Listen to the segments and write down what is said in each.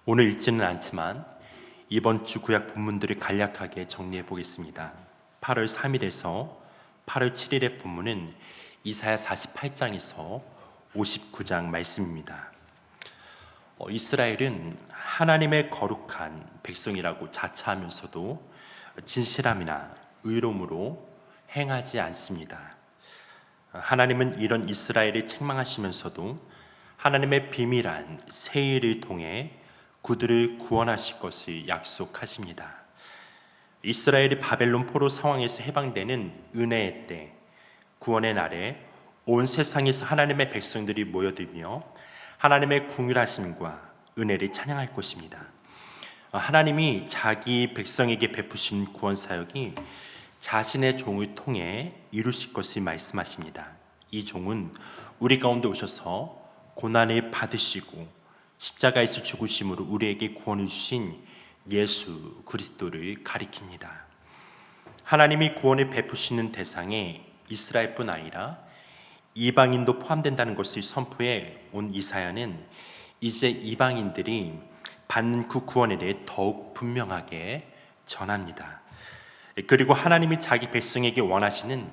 오늘 읽지는 않지만 이번 주 구약 본문들을 간략하게 정리해 보겠습니다. 8월 3일에서 8월 7일의 본문은 이사야 48장에서 59장 말씀입니다. 이스라엘은 하나님의 거룩한 백성이라고 자처하면서도 진실함이나 의로움으로 행하지 않습니다. 하나님은 이런 이스라엘을 책망하시면서도 하나님의 비밀한 새 일을 통해 그들을 구원하실 것을 약속하십니다. 이스라엘이 바벨론 포로 상황에서 해방되는 은혜의 때, 구원의 날에 온 세상에서 하나님의 백성들이 모여들며 하나님의 긍휼하심과 은혜를 찬양할 것입니다. 하나님이 자기 백성에게 베푸신 구원 사역이 자신의 종을 통해 이루실 것을 말씀하십니다. 이 종은 우리 가운데 오셔서 고난을 받으시고 십자가에서 죽으심으로 우리에게 구원을 주신 예수 그리스도를 가리킵니다. 하나님이 구원을 베푸시는 대상에 이스라엘뿐 아니라 이방인도 포함된다는 것을 선포해 온 이사야는 이제 이방인들이 받는 그 구원에 대해 더욱 분명하게 전합니다. 그리고 하나님이 자기 백성에게 원하시는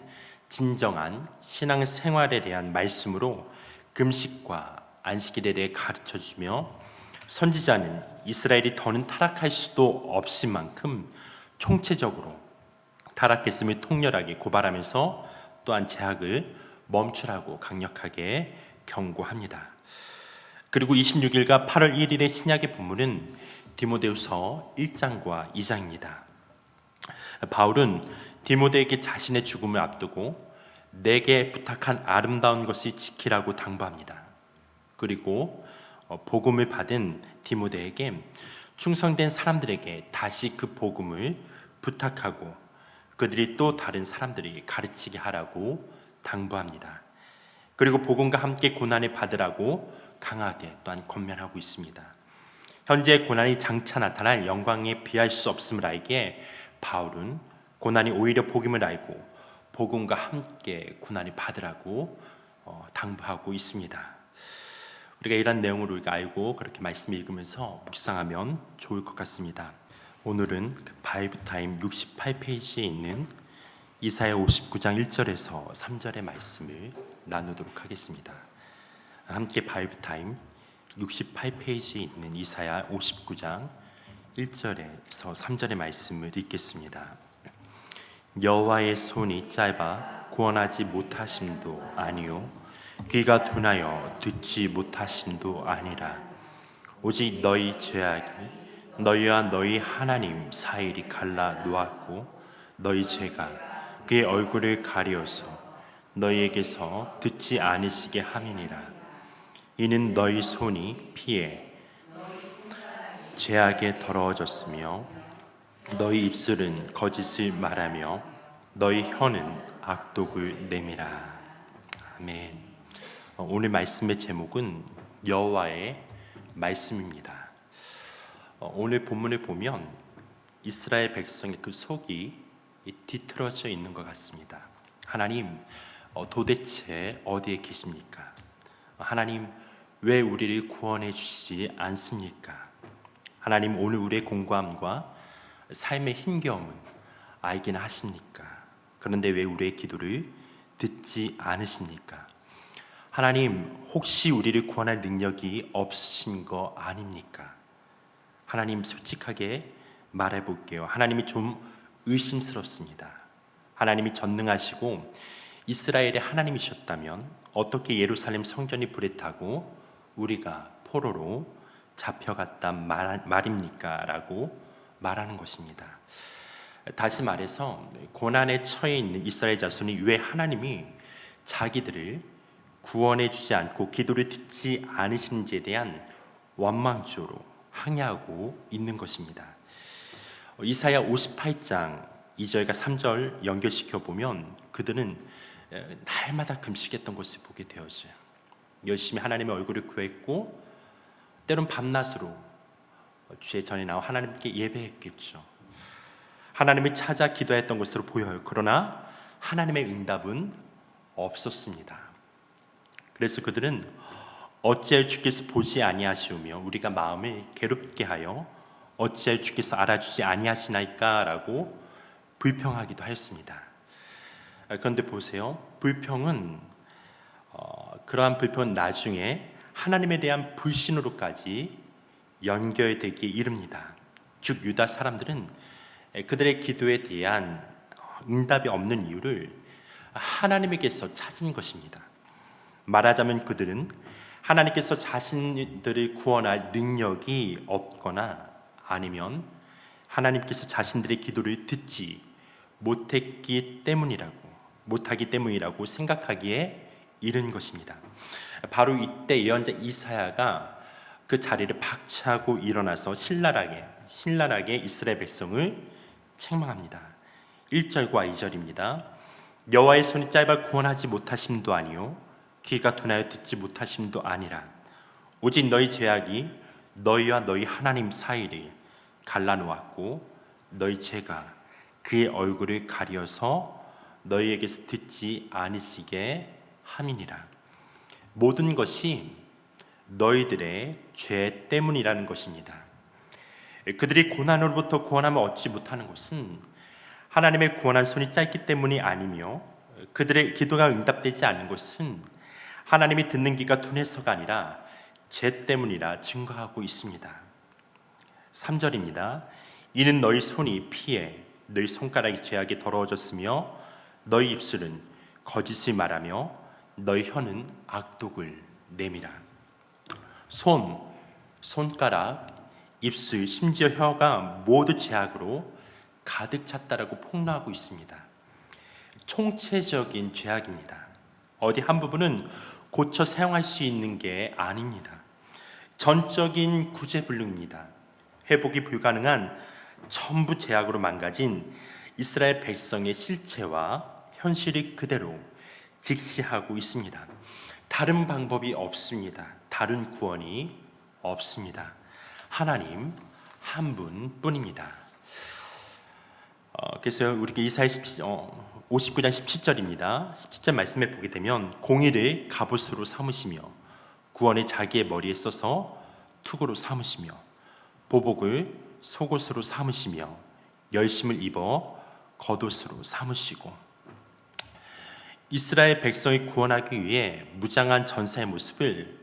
진정한 신앙 생활에 대한 말씀으로 금식과 안식일에 대해 가르쳐주며 선지자는 이스라엘이 더는 타락할 수도 없을 만큼 총체적으로 타락했음을 통렬하게 고발하면서 또한 제약을 멈추라고 강력하게 경고합니다. 그리고 26일과 8월 1일의 신약의 본문은 디모데후서 1장과 2장입니다. 바울은 디모데에게 자신의 죽음을 앞두고 내게 부탁한 아름다운 것을 지키라고 당부합니다. 그리고 복음을 받은 디모데에게 충성된 사람들에게 다시 그 복음을 부탁하고 그들이 또 다른 사람들이 가르치게 하라고 당부합니다. 그리고 복음과 함께 고난을 받으라고 강하게 또한 권면하고 있습니다. 현재 고난이 장차 나타날 영광에 비할 수 없음을 알기에 바울은 고난이 오히려 복임을 알고 복음과 함께 고난을 받으라고 당부하고 있습니다. 우리가 이런 내용을 우리가 알고 그렇게 말씀을 읽으면서 묵상하면 좋을 것 같습니다. 오늘은 바이브타임 68페이지에 있는 이사야 59장 1절에서 3절의 말씀을 나누도록 하겠습니다. 함께 바이브타임 68페이지에 있는 이사야 59장 1절에서 3절의 말씀을 읽겠습니다. 여호와의 손이 짧아 구원하지 못하심도 아니요 귀가 둔하여 듣지 못하심도 아니라 오직 너희 죄악이 너희와 너희 하나님 사이를 갈라 놓았고 너희 죄가 그의 얼굴을 가리어서 너희에게서 듣지 않으시게 함이니라. 이는 너희 손이 피해 죄악에 더러워졌으며 너희 입술은 거짓을 말하며 너희 혀는 악독을 내미라. 아멘. 오늘 말씀의 제목은 여호와의 말씀입니다. 오늘 본문을 보면 이스라엘 백성의 그 속이 뒤틀어져 있는 것 같습니다. 하나님, 도대체 어디에 계십니까? 하나님, 왜 우리를 구원해 주시지 않습니까? 하나님, 오늘 우리의 공고함과 삶의 힘겨움은 알기는 하십니까? 그런데 왜 우리의 기도를 듣지 않으십니까? 하나님, 혹시 우리를 구원할 능력이 없으신 거 아닙니까? 하나님, 솔직하게 말해 볼게요. 하나님이 좀 의심스럽습니다. 하나님이 전능하시고 이스라엘의 하나님이셨다면 어떻게 예루살렘 성전이 불에 타고 우리가 포로로 잡혀갔단 말입니까? 라고 말하는 것입니다. 다시 말해서 고난에 처해 있는 이스라엘 자손이 왜 하나님이 자기들을 구원해 주지 않고 기도를 듣지 않으시는지에 대한 원망조로 항의하고 있는 것입니다. 이사야 58장 2절과 3절 연결시켜 보면 그들은 날마다 금식했던 것을 보게 되었어요. 열심히 하나님의 얼굴을 구했고 때론 밤낮으로 주의 전에 나와 하나님께 예배했겠죠. 하나님을 찾아 기도했던 것으로 보여요. 그러나 하나님의 응답은 없었습니다. 그래서 그들은 어찌하여 주께서 보지 아니하시오며 우리가 마음을 괴롭게 하여 어찌하여 주께서 알아주지 아니하시나이까라고 불평하기도 하였습니다. 그런데 보세요. 그러한 불평은 나중에 하나님에 대한 불신으로까지 연결되기에 이릅니다. 즉 유다 사람들은 그들의 기도에 대한 응답이 없는 이유를 하나님에게서 찾은 것입니다. 말하자면 그들은 하나님께서 자신들을 구원할 능력이 없거나 아니면 하나님께서 자신들의 기도를 듣지 못하기 때문이라고 생각하기에 이른 것입니다. 바로 이때 예언자 이사야가 그 자리를 박차고 일어나서 신랄하게 이스라엘 백성을 책망합니다. 1절과 2절입니다. 여호와의 손이 짧아 구원하지 못하심도 아니요 귀가 둔하여 듣지 못하심도 아니라 오직 너희 죄악이 너희와 너희 하나님 사이를 갈라놓았고 너희 죄가 그의 얼굴을 가려서 너희에게서 듣지 않으시게 함이니라. 모든 것이 너희들의 죄 때문이라는 것입니다. 그들이 고난으로부터 구원함을 얻지 못하는 것은 하나님의 구원한 손이 짧기 때문이 아니며 그들의 기도가 응답되지 않는 것은 하나님이 듣는 귀가 둔해서가 아니라 죄 때문이라 증거하고 있습니다. 3절입니다. 이는 너희 손이 피해 너희 손가락이 죄악에 더러워졌으며 너희 입술은 거짓을 말하며 너희 혀는 악독을 내밀어. 손가락, 입술, 심지어 혀가 모두 죄악으로 가득 찼다라고 폭로하고 있습니다. 총체적인 죄악입니다. 어디 한 부분은 고쳐 사용할 수 있는 게 아닙니다. 전적인 구제불능입니다. 회복이 불가능한 전부 죄악으로 망가진 이스라엘 백성의 실체와 현실이 그대로 직시하고 있습니다. 다른 방법이 없습니다. 다른 구원이 없습니다. 하나님 한 분뿐입니다. 그래서 우리가 이사야 59장 17절입니다. 17절 말씀에 보게 되면 공의를 갑옷으로 삼으시며 구원을 자기의 머리에 써서 투구로 삼으시며 보복을 속옷으로 삼으시며 열심을 입어 겉옷으로 삼으시고. 이스라엘 백성이 구원하기 위해 무장한 전사의 모습을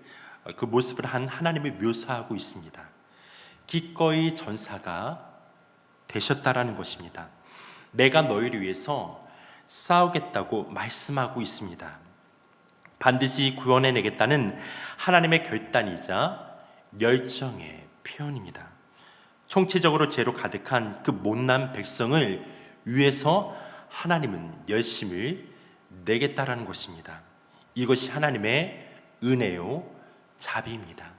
한 하나님이 묘사하고 있습니다. 기꺼이 전사가 되셨다라는 것입니다. 내가 너희를 위해서 싸우겠다고 말씀하고 있습니다. 반드시 구원해내겠다는 하나님의 결단이자 열정의 표현입니다. 총체적으로 죄로 가득한 그 못난 백성을 위해서 하나님은 열심을 내겠다라는 것입니다. 이것이 하나님의 은혜요 자비입니다.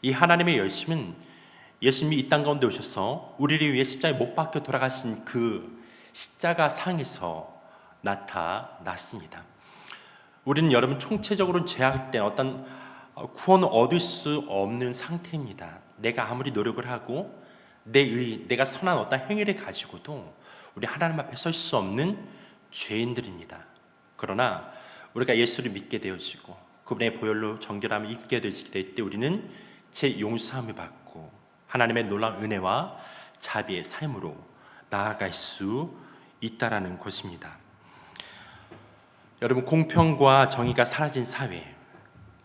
이 하나님의 열심은 예수님이 이 땅 가운데 오셔서 우리를 위해 십자가에 못 박혀 돌아가신 그 십자가 상에서 나타났습니다. 우리는 여러분 총체적으로 죄악된 어떤 구원을 얻을 수 없는 상태입니다. 내가 아무리 노력을 하고 내가 선한 어떤 행위를 가지고도 우리 하나님 앞에 설 수 없는 죄인들입니다. 그러나 우리가 예수를 믿게 되어지고 그분의 보혈로 정결함을 입게 되시게 될 때 우리는 제 용서함을 받고 하나님의 놀라운 은혜와 자비의 삶으로 나아갈 수 있다라는 것입니다. 여러분, 공평과 정의가 사라진 사회,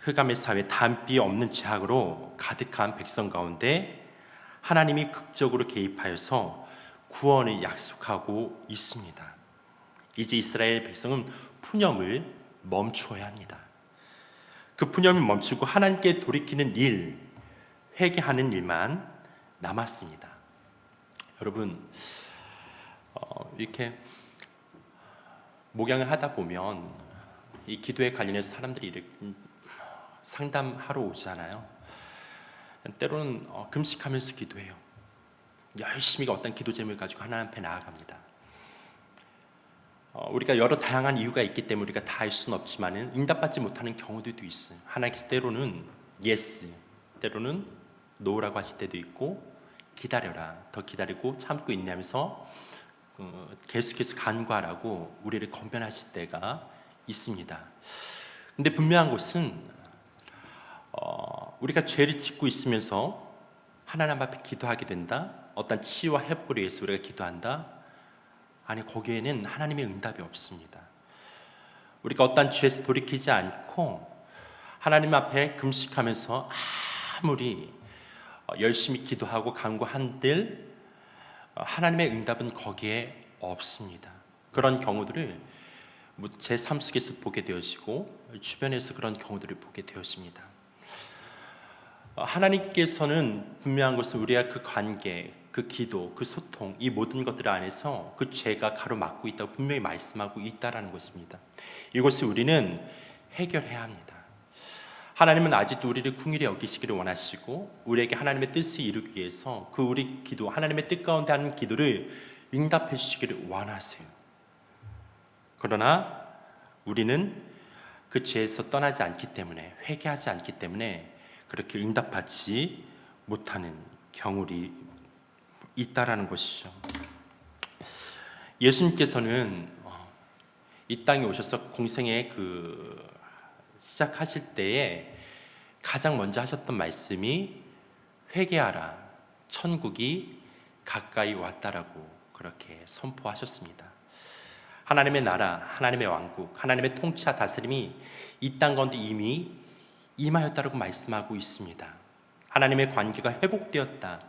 흑암의 사회, 담비 없는 죄악으로 가득한 백성 가운데 하나님이 극적으로 개입하여서 구원을 약속하고 있습니다. 이제 이스라엘 백성은 푸념을 멈추어야 합니다. 그 푸념을 멈추고 하나님께 돌이키는 일, 회개하는 일만 남았습니다. 여러분, 이렇게 목양을 하다 보면 이 기도에 관련해서 사람들이 이렇게 상담하러 오잖아요. 때로는 금식하면서 기도해요. 열심히 어떤 기도 제목을 가지고 하나님 앞에 나아갑니다. 우리가 여러 다양한 이유가 있기 때문에 우리가 다 할 수는 없지만은 응답받지 못하는 경우들도 있어요. 하나님께서 때로는 yes, 때로는 no라고 하실 때도 있고 기다려라, 더 기다리고 참고 인내하면서 계속해서 간구하라고 우리를 권면하실 때가 있습니다. 근데 분명한 것은 우리가 죄를 짓고 있으면서 하나님 앞에 기도하게 된다? 어떤 치유와 회복을 위해서 우리가 기도한다? 아니, 거기에는 하나님의 응답이 없습니다. 우리가 어떤 죄에서 돌이키지 않고 하나님 앞에 금식하면서 아무리 열심히 기도하고 간구한들 하나님의 응답은 거기에 없습니다. 그런 경우들을 제 삶 속에서 보게 되어지고 주변에서 그런 경우들을 보게 되었습니다. 하나님께서는 분명한 것은 우리와 그 관계, 그 기도, 그 소통, 이 모든 것들 안에서 그 죄가 가로막고 있다고 분명히 말씀하고 있다라는 것입니다. 이것을 우리는 해결해야 합니다. 하나님은 아직도 우리를 긍휼히 여기시기를 원하시고 우리에게 하나님의 뜻을 이루기 위해서 그 우리 기도, 하나님의 뜻 가운데 하는 기도를 응답해 주시기를 원하세요. 그러나 우리는 그 죄에서 떠나지 않기 때문에, 회개하지 않기 때문에 그렇게 응답받지 못하는 경우들이 있다라는 것이죠. 예수님께서는 이 땅에 오셔서 공생의 시작하실 때에 가장 먼저 하셨던 말씀이 회개하라, 천국이 가까이 왔다라고 그렇게 선포하셨습니다. 하나님의 나라, 하나님의 왕국, 하나님의 통치와 다스림이 이 땅 가운데 이미 임하였다라고 말씀하고 있습니다. 하나님의 관계가 회복되었다.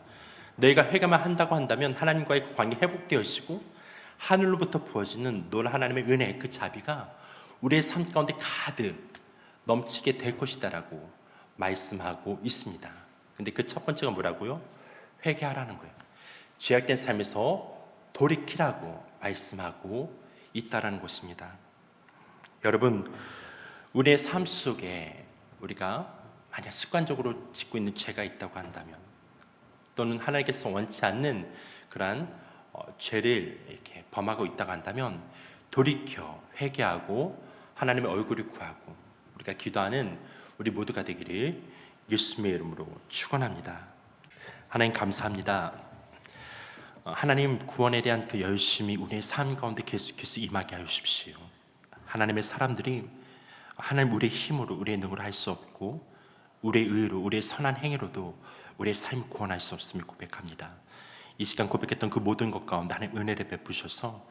너희가 회개만 한다고 한다면 하나님과의 그 관계 회복되어지고 하늘로부터 부어지는 놀 하나님의 은혜, 그 자비가 우리의 삶 가운데 가득 넘치게 될 것이다라고 말씀하고 있습니다. 근데 그 첫 번째가 뭐라고요? 회개하라는 거예요. 죄악된 삶에서 돌이키라고 말씀하고 있다라는 것입니다. 여러분, 우리의 삶 속에 우리가 만약 습관적으로 짓고 있는 죄가 있다고 한다면, 또는 하나님께서 원치 않는 그러한 죄를 이렇게 범하고 있다고 한다면 돌이켜 회개하고 하나님의 얼굴을 구하고 우리가 기도하는 우리 모두가 되기를 예수님의 이름으로 축원합니다. 하나님 감사합니다. 하나님 구원에 대한 그 열심이 우리의 삶 가운데 계속해서 임하게 하여 주십시오. 하나님의 사람들이 하나님 우리의 힘으로, 우리의 능으로 할 수 없고 우리의 의로, 우리의 선한 행위로도 우리의 삶을 구원할 수 없음을 고백합니다. 이 시간 고백했던 그 모든 것 가운데 하나님 은혜를 베푸셔서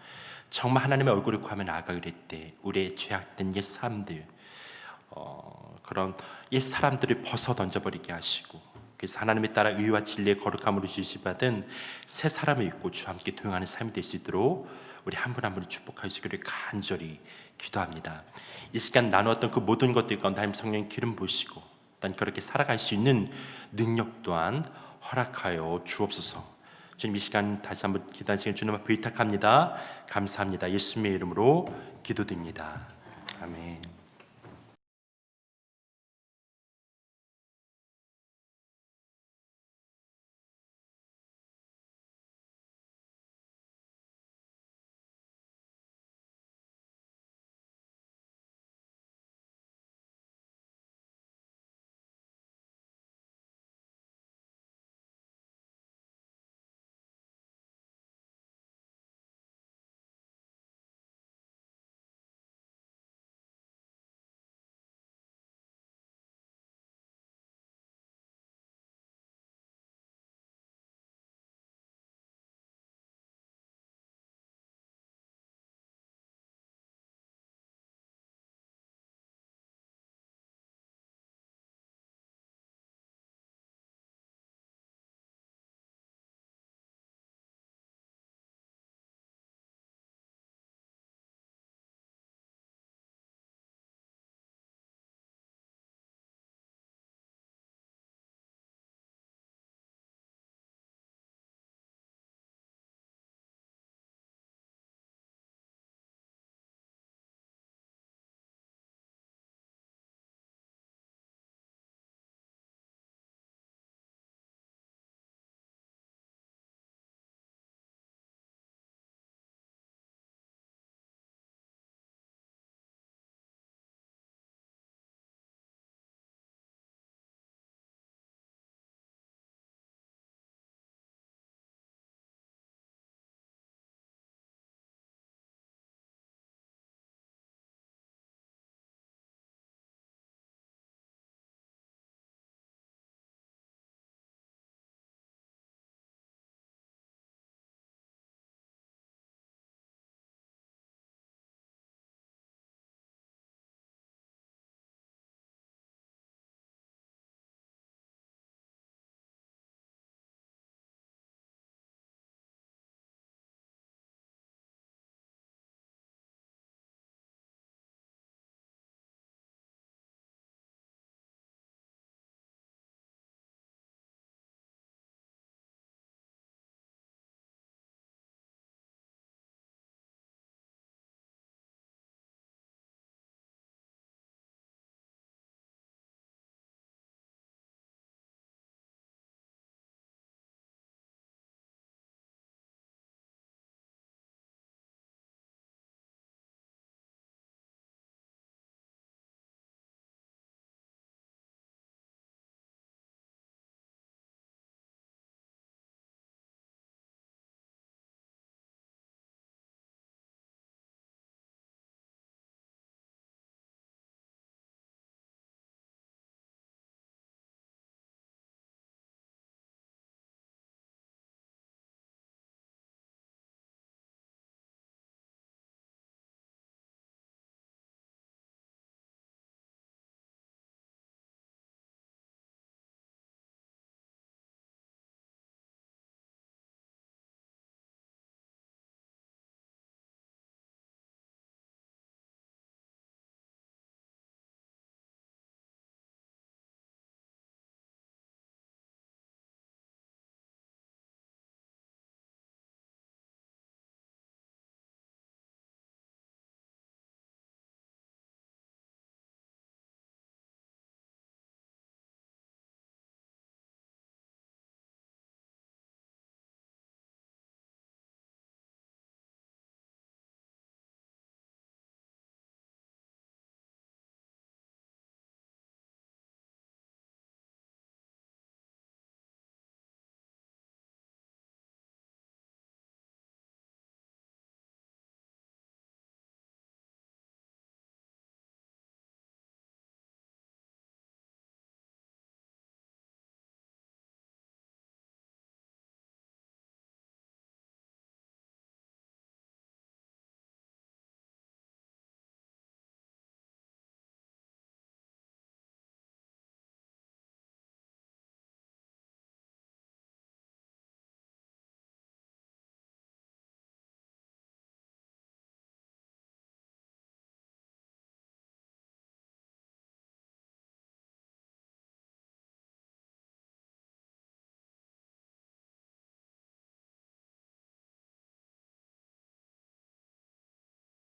정말 하나님의 얼굴을 구하며 나아가게 될 때 우리의 죄악된 옛 사람들, 그런 옛 사람들을 벗어 던져버리게 하시고, 그래서 하나님에 따라 의와 진리의 거룩함으로 지시받은 새 사람을 입고 주와 함께 동행하는 삶이 될 수 있도록 우리 한 분 한 분을 축복하여 주기를 간절히 기도합니다. 이 시간 나누었던 그 모든 것들 가운데 하나님 성령 기름 부으시고 난 그렇게 살아갈 수 있는 능력 또한 허락하여 주옵소서. 주님, 이 시간 다시 한번 기도하시길 주님 앞에 의탁합니다. 감사합니다. 예수님의 이름으로 기도드립니다. 아멘.